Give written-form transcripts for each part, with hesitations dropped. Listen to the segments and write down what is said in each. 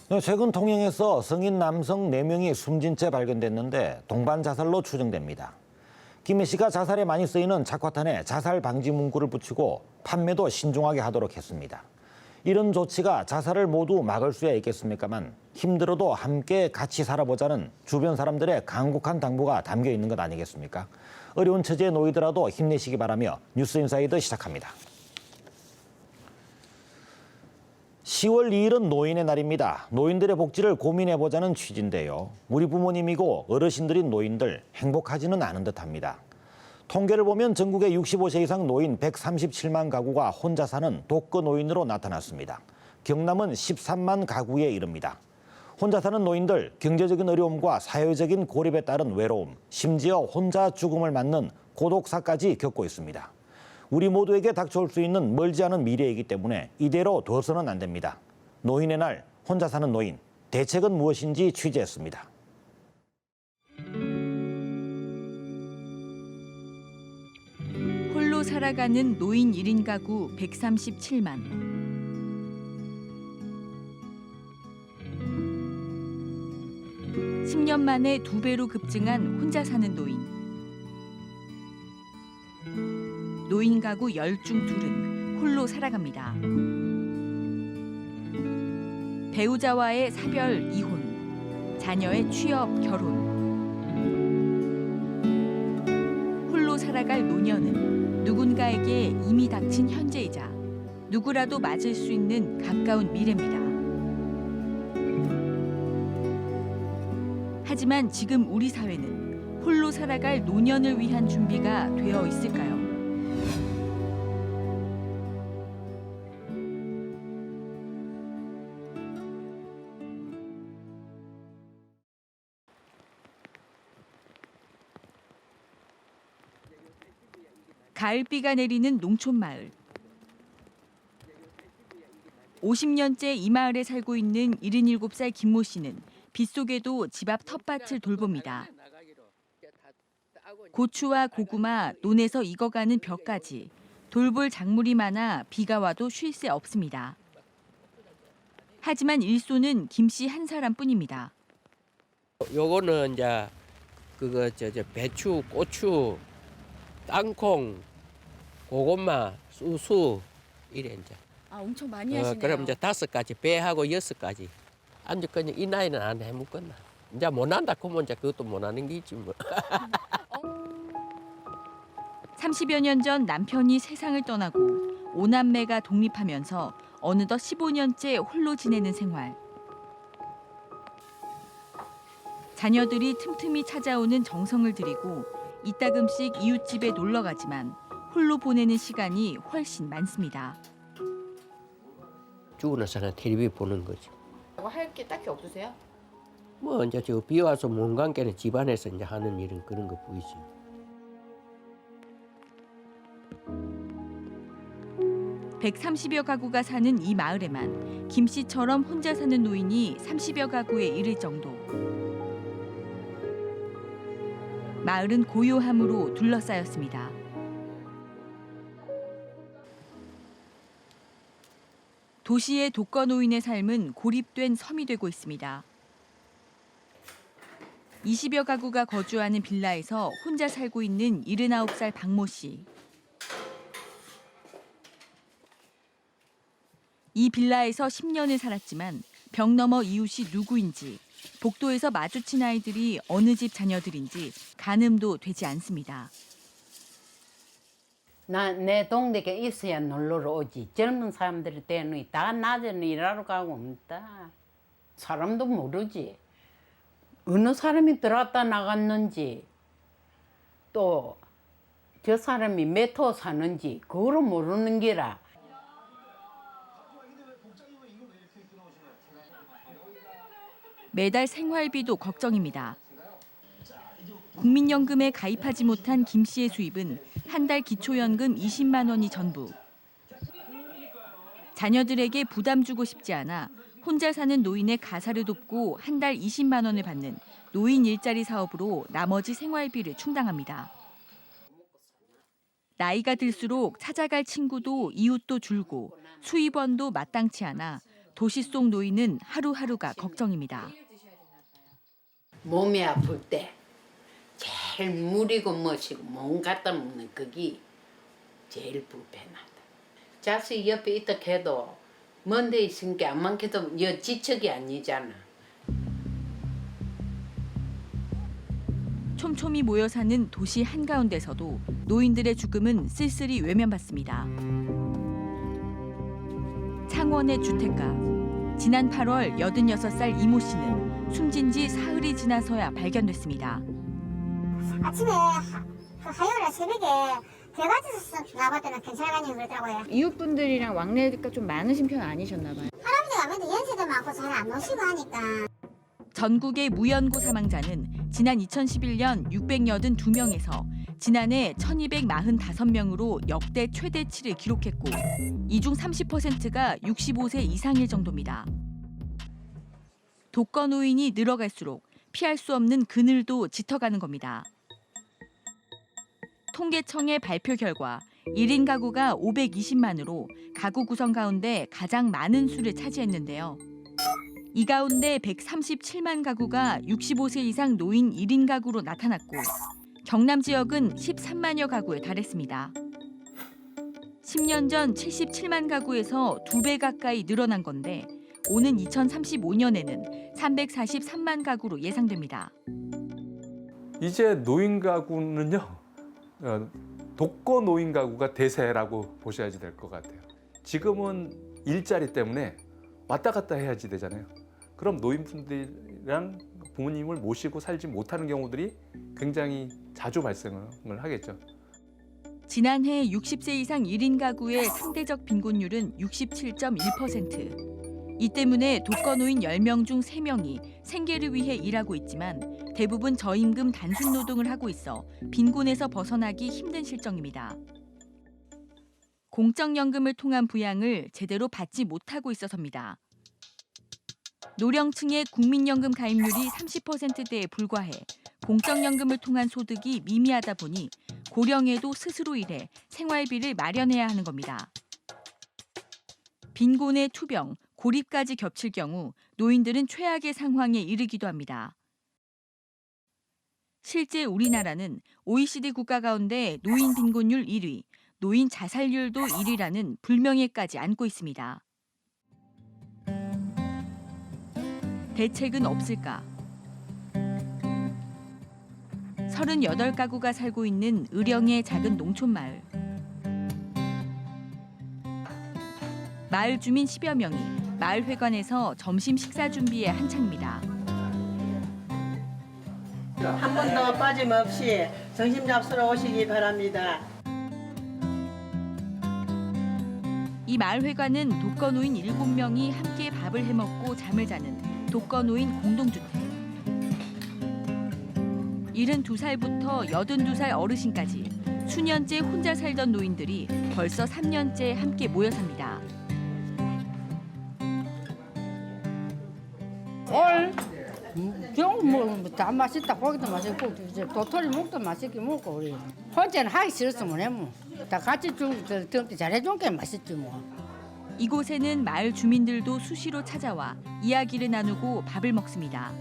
네, 최근 통영에서 성인 남성 4명이 숨진 채 발견됐는데 동반 자살로 추정됩니다. 김 씨가 자살에 많이 쓰이는 착화탄에 자살 방지 문구를 붙이고 판매도 신중하게 하도록 했습니다. 이런 조치가 자살을 모두 막을 수야 있겠습니까만 힘들어도 함께 같이 살아보자는 주변 사람들의 간곡한 당부가 담겨 있는 것 아니겠습니까? 어려운 처지에 놓이더라도 힘내시기 바라며 뉴스인사이드 시작합니다. 10월 2일은 노인의 날입니다. 노인들의 복지를 고민해보자는 취지인데요. 우리 부모님이고 어르신들인 노인들 행복하지는 않은 듯합니다. 통계를 보면 전국의 65세 이상 노인 137만 가구가 혼자 사는 독거 노인으로 나타났습니다. 경남은 13만 가구에 이릅니다. 혼자 사는 노인들, 경제적인 어려움과 사회적인 고립에 따른 외로움, 심지어 혼자 죽음을 맞는 고독사까지 겪고 있습니다. 우리 모두에게 닥쳐올 수 있는 멀지 않은 미래이기 때문에 이대로 둬서는 안 됩니다. 노인의 날, 혼자 사는 노인, 대책은 무엇인지 취재했습니다. 홀로 살아가는 노인 1인 가구 137만. (10년) 만에 2배로 급증한 혼자 사는 노인. 노인 가구 10중 2은 홀로 살아갑니다. 배우자와의 사별, 이혼, 자녀의 취업, 결혼. 홀로 살아갈 노년은 누군가에게 이미 닥친 현재이자 누구라도 맞을 수 있는 가까운 미래입니다. 하지만 지금 우리 사회는 홀로 살아갈 노년을 위한 준비가 되어 있을까요? 가을비가 내리는 농촌마을. 50년째 이 마을에 살고 있는 77살 김모 씨는 빗속에도 집 앞 텃밭을 돌봅니다. 고추와 고구마, 논에서 익어가는 벼까지 돌볼 작물이 많아 비가 와도 쉴 새 없습니다. 하지만 일손은 김 씨 한 사람뿐입니다. 요거는 이제 배추, 고추, 땅콩, 고구마, 수수 이래 이제. 아, 엄청 많이 하시네요. 그럼 이제 5가지, 배하고 6가지. 안주 그냥 이 나이는 안 해먹겠나. 이제 못 한다 그러면 이제 그것도 못 하는 게 있지 뭐. 30여 년 전 남편이 세상을 떠나고 5남매가 독립하면서 어느덧 15년째 홀로 지내는 생활. 자녀들이 틈틈이 찾아오는 정성을 들이고 이따금씩 이웃집에 놀러 가지만 홀로 보내는 시간이 훨씬 많습니다. 죽고 나서는 텔레비 보는 거지. 할 게 딱히 없으세요? 뭐 이제 저 비 와서 몸 관계는 집안에서 이제 하는 일은 그런 거 보이지. (130여) 가구가 사는 이 마을에만 김 씨처럼 혼자 사는 노인이 30여 가구에 이를 정도. 마을은 고요함으로 둘러싸였습니다. 도시의 독거 노인의 삶은 고립된 섬이 되고 있습니다. 20여 가구가 거주하는 빌라에서 혼자 살고 있는 79살 박모 씨. 이 빌라에서 10년을 살았지만 벽 너머 이웃이 누구인지, 복도에서 마주친 아이들이 어느 집 자녀들인지 가늠도 되지 않습니다. 내 동네에 있어야 놀러 오지. 젊은 사람들이 때는 다 낮에는 일하러 가고 없다. 사람도 모르지. 어느 사람이 들어왔다 나갔는지, 또 저 사람이 몇 호 사는지 그거를 모르는 게라. 매달 생활비도 걱정입니다. 국민연금에 가입하지 못한 김 씨의 수입은 한 달 기초연금 20만 원이 전부. 자녀들에게 부담 주고 싶지 않아 혼자 사는 노인의 가사를 돕고 한 달 20만 원을 받는 노인 일자리 사업으로 나머지 생활비를 충당합니다. 나이가 들수록 찾아갈 친구도 이웃도 줄고 수입원도 마땅치 않아 도시 속 노인은 하루하루가 걱정입니다. 몸이 아플 때 제일 무리고 멋이고 몸 갖다 먹는 그게 제일 불편하다. 자식 옆에 있다 해도 먼 데 있으니까 안 많게도 지척이 아니잖아. 촘촘히 모여 사는 도시 한가운데서도 노인들의 죽음은 쓸쓸히 외면받습니다. 창원의 주택가. 지난 8월 86살 이모 씨는 숨진 지 사흘이 지나서야 발견됐습니다. 아침에 화요일 새벽에 배가지에서 나봤더니 괜찮아가지고 그러더라고요. 이웃분들이랑 왕래가 좀 많으신 편 아니셨나 봐요. 할아버지가 아무래도 연세도 많고 잘 안 오시고 하니까. 전국의 무연고 사망자는 지난 2011년 682명에서 지난해 1245명으로 역대 최대치를 기록했고 이 중 30%가 65세 이상일 정도입니다. 독거노인이 늘어갈수록 피할 수 없는 그늘도 짙어가는 겁니다. 통계청의 발표 결과 1인 가구가 520만으로 가구 구성 가운데 가장 많은 수를 차지했는데요. 이 가운데 137만 가구가 65세 이상 노인 1인 가구로 나타났고 경남 지역은 13만여 가구에 달했습니다. 10년 전 77만 가구에서 2배 가까이 늘어난 건데 오는 2035년에는 343만 가구로 예상됩니다. 이제 노인 가구는요, 독거 노인 가구가 대세라고 보셔야지 될 것 같아요. 지금은 일자리 때문에 왔다 갔다 해야지 되잖아요. 그럼 노인분들이랑 부모님을 모시고 살지 못하는 경우들이 굉장히 자주 발생을 하겠죠. 지난해 60세 이상 1인 가구의 상대적 빈곤율은 67.1%. 이 때문에 독거노인 10명 중 3명이 생계를 위해 일하고 있지만 대부분 저임금 단순 노동을 하고 있어 빈곤에서 벗어나기 힘든 실정입니다. 공적연금을 통한 부양을 제대로 받지 못하고 있어서입니다. 노령층의 국민연금 가입률이 30%대에 불과해 공적연금을 통한 소득이 미미하다 보니 고령에도 스스로 일해 생활비를 마련해야 하는 겁니다. 빈곤의 투병, 고립까지 겹칠 경우 노인들은 최악의 상황에 이르기도 합니다. 실제 우리나라는 OECD 국가 가운데 노인 빈곤율 1위, 노인 자살률도 1위라는 불명예까지 안고 있습니다. 대책은 없을까? 38가구가 살고 있는 의령의 작은 농촌 마을. 마을 주민 10여 명이 마을회관에서 점심 식사 준비에 한창입니다. 한 번도 빠짐없이 점심 잡수러 오시기 바랍니다. 이 마을회관은 독거노인 7명이 함께 밥을 해먹고 잠을 자는 독거노인 공동주택. 72살부터 82살 어르신까지 수년째 혼자 살던 노인들이 벌써 3년째 함께 모여 삽니다. 다 맛있다. 고기도 맛있고 도토리 묵도 맛있게 먹고 우리 혼자는 하기 싫었으면 해 뭐. 다 같이 잘해준 게 맛있지 뭐. 이곳에는 마을 주민들도 수시로 찾아와 이야기를 나누고 밥을 먹습니다.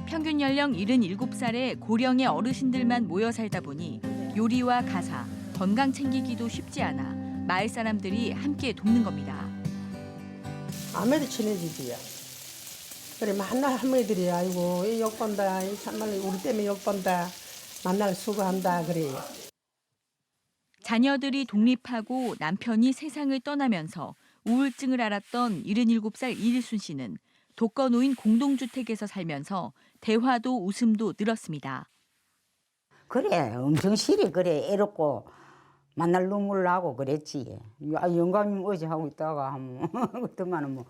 평균 연령 77살의 고령의 어르신들만 모여 살다 보니 요리와 가사, 건강 챙기기도 쉽지 않아 마을 사람들이 함께 돕는 겁니다. 아무래도 친해지지요. 그래 만날 할머니들이 아이고 이 욕본다, 이 참말 우리 때문에 욕본다, 만날 수고한다 그래요. 자녀들이 독립하고 남편이 세상을 떠나면서 우울증을 앓았던 77살 이일순 씨는 독거노인 공동주택에서 살면서 대화도 웃음도 늘었습니다. 그래 엄청 시리 그래 애롭고 만날 눈물 나고 그랬지. 영감님 어제 하고 있다가 하면 그때만은 뭐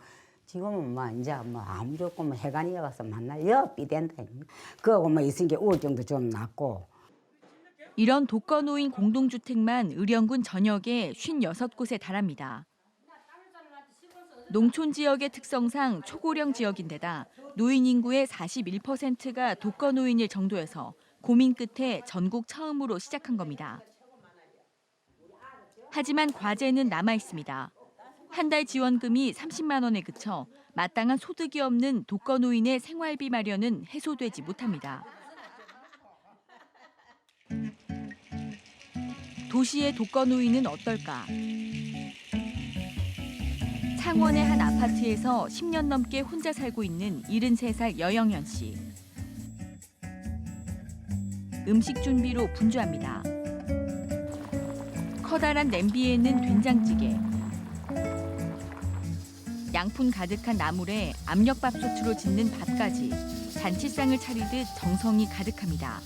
지금은 뭐 이제 뭐 아무렇고 뭐 해관이에 가서 만날 옆이 된다. 그거고 뭐 있으니까 우울증도 좀 낫고. 이런 독거노인 공동주택만 의령군 전역에 56곳에 달합니다. 농촌 지역의 특성상 초고령 지역인데다 노인 인구의 41%가 독거노인일 정도여서 고민 끝에 전국 처음으로 시작한 겁니다. 하지만 과제는 남아 있습니다. 한 달 지원금이 30만 원에 그쳐 마땅한 소득이 없는 독거노인의 생활비 마련은 해소되지 못합니다. 도시의 독거노인은 어떨까? 창원의 한 아파트에서 10년 넘게 혼자 살고 있는 73살 여영현 씨. 음식 준비로 분주합니다. 커다란 냄비에는 된장찌개, 양푼 가득한 나물에 압력밥솥으로 짓는 밥까지 잔치상을 차리듯 정성이 가득합니다.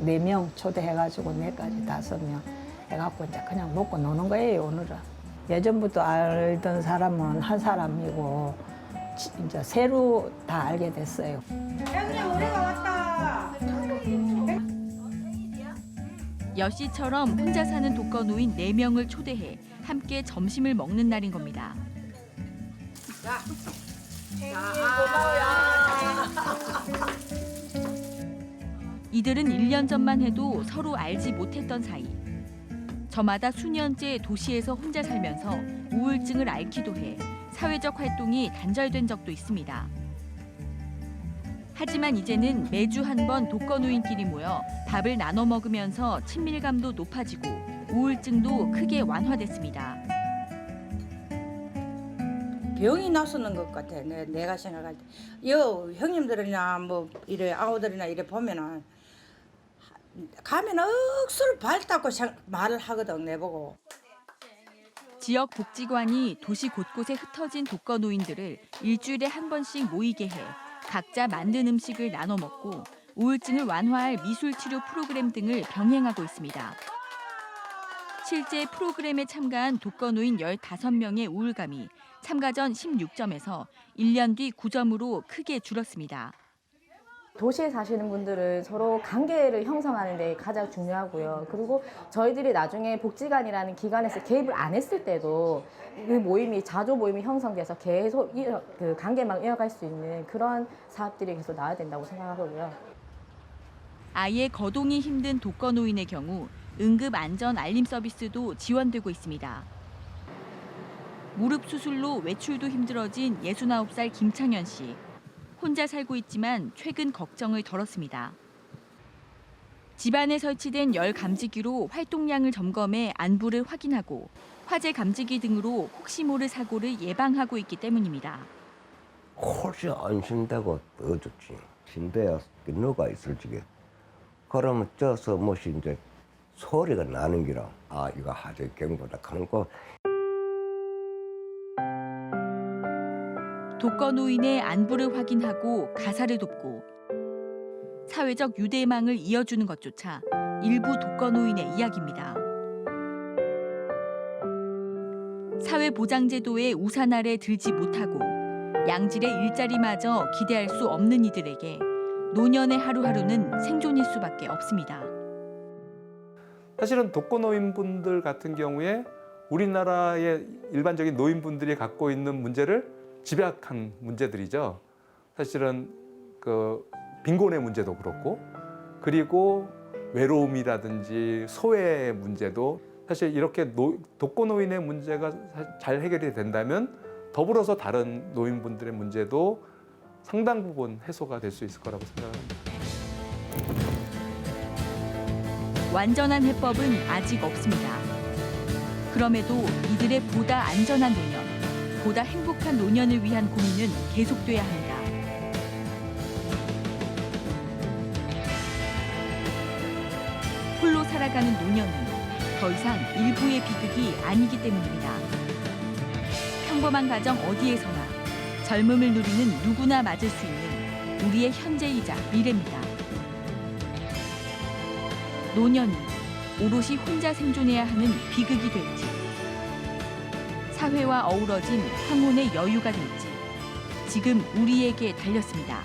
4명 초대해가지고 4가지 5명 해갖고 이제 그냥 먹고 노는 거예요, 오늘은. 예전부터 알던 사람은 한 사람이고 이제 새로 다 알게 됐어요. 여 씨처럼 혼자 사는 독거노인 4명을 초대해 함께 점심을 먹는 날인 겁니다. 이들은 1년 전만 해도 서로 알지 못했던 사이. 저마다 수년째 도시에서 혼자 살면서 우울증을 앓기도 해 사회적 활동이 단절된 적도 있습니다. 하지만 이제는 매주 한 번 독거노인끼리 모여 밥을 나눠 먹으면서 친밀감도 높아지고 우울증도 크게 완화됐습니다. 병이 나서는 것 같아. 내가 생각할 때. 형님들이나 뭐 이래 아우들이나 이래 보면은 가면 억수로 밝다고 말을 하거든, 내보고. 지역 복지관이 도시 곳곳에 흩어진 독거노인들을 일주일에 한 번씩 모이게 해 각자 만든 음식을 나눠 먹고 우울증을 완화할 미술치료 프로그램 등을 병행하고 있습니다. 실제 프로그램에 참가한 독거노인 15명의 우울감이 참가 전 16점에서 1년 뒤 9점으로 크게 줄었습니다. 도시에 사시는 분들은 서로 관계를 형성하는 데 가장 중요하고요. 그리고 저희들이 나중에 복지관이라는 기관에서 개입을 안 했을 때도 그 모임이 자조 모임이 형성돼서 계속 그 관계만 이어갈 수 있는 그런 사업들이 계속 나와야 된다고 생각하고요. 아예 거동이 힘든 독거노인의 경우 응급 안전 알림 서비스도 지원되고 있습니다. 무릎 수술로 외출도 힘들어진 69살 김창현 씨. 혼자 살고 있지만 최근 걱정을 덜었습니다. 집안에 설치된 열 감지기로 활동량을 점검해 안부를 확인하고 화재 감지기 등으로 혹시 모를 사고를 예방하고 있기 때문입니다. 훨씬 안심되고 더 좋지. 침대에 누가 있을 적에. 그러면 쪄서 뭐시 이제 소리가 나는 기라. 아, 이거 화재 경보다 하는 거. 독거노인의 안부를 확인하고 가사를 돕고 사회적 유대망을 이어주는 것조차 일부 독거노인의 이야기입니다. 사회보장제도의 우산 아래 들지 못하고 양질의 일자리마저 기대할 수 없는 이들에게 노년의 하루하루는 생존일 수밖에 없습니다. 사실은 독거노인분들 같은 경우에 우리나라의 일반적인 노인분들이 갖고 있는 문제를 집약한 문제들이죠. 사실은 그 빈곤의 문제도 그렇고, 그리고 외로움이라든지 소외의 문제도 사실 이렇게 독거노인의 문제가 잘 해결이 된다면 더불어서 다른 노인분들의 문제도 상당 부분 해소가 될 수 있을 거라고 생각합니다. 완전한 해법은 아직 없습니다. 그럼에도 이들의 보다 안전한 노년, 보다 행복한 노년을 위한 고민은 계속돼야 합니다. 홀로 살아가는 노년은 더 이상 일부의 비극이 아니기 때문입니다. 평범한 가정 어디에서나 젊음을 누리는 누구나 맞을 수 있는 우리의 현재이자 미래입니다. 노년이 오롯이 혼자 생존해야 하는 비극이 될지, 사회와 어우러진 황혼의 여유가 될지 지금 우리에게 달렸습니다.